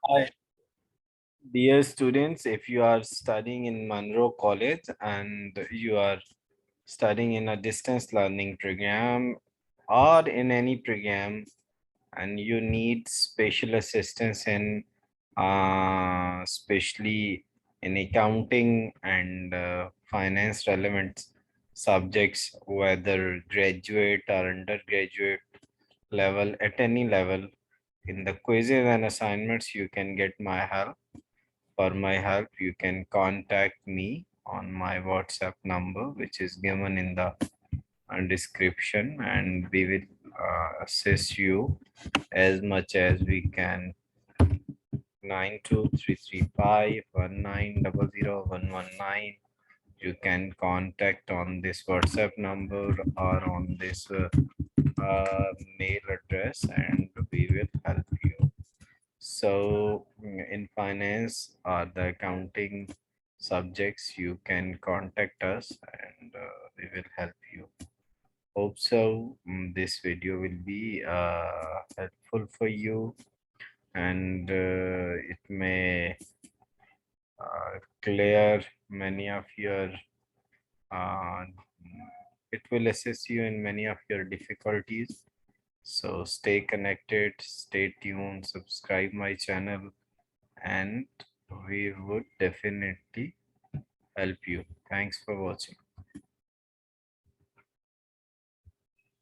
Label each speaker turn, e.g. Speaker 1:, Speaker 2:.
Speaker 1: Hi, dear students, if you are studying in Monroe College and you are studying in a distance learning program or in any program and you need special assistance in especially in accounting and finance relevant subjects, whether graduate or undergraduate level, at any level, in the quizzes and assignments, you can get my help. For my help, you can contact me on my WhatsApp number, which is given in the description, and we will assist you as much as we can. 923351900119. You can contact on this WhatsApp number or on this mail address, and we will help you. So in finance or the accounting subjects, you can contact us and we will help you. Hope so. This video will be helpful for you, and it may clear many of your uh, it will assist you in many of your difficulties. So stay connected, stay tuned, subscribe my channel, and we would definitely help you. Thanks for watching.